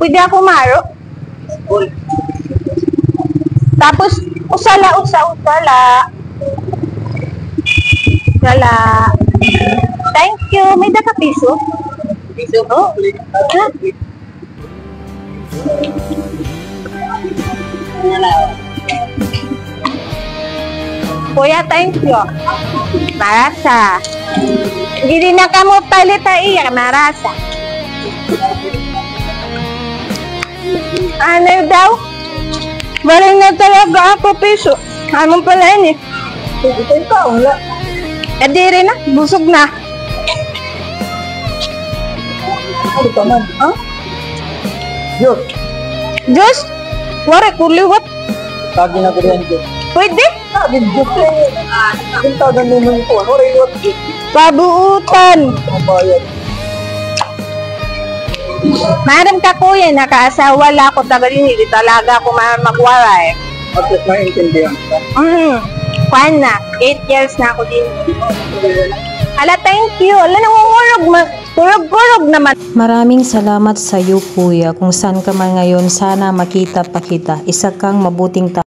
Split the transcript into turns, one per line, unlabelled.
Pwede ako maro. Tapos, usala. Thank you. May daka piso?
Piso po.
Ha? Kuya, thank you. Marasa. Hindi na ka mo palit iyak, marasa. Ano daw? Baling na talaga ako piso. Anong pala yun eh?
Ito ka, wala.
Eh di rin na, busog na.
Ano ka man? Ha? Diyos.
Diyos? Wari, kuliwat.
Kagi na ko rin Diyos.
Pwede?
Kagi Diyos eh. Yung tagan mo ko. Ano rin yun?
Pabuutan.
Ang bayad.
Maram ka kuya, nakaasawa lang ako tagal hindi talaga ako magwaray.
At least maintindihan ka.
Kwan na, 8 years na ako din. Ala, thank you. Ala, nangungurog. Kurog-kurog naman.
Maraming salamat sa iyo, kuya. Kung saan ka man ngayon, sana makita pa kita. Isa kang mabuting tao.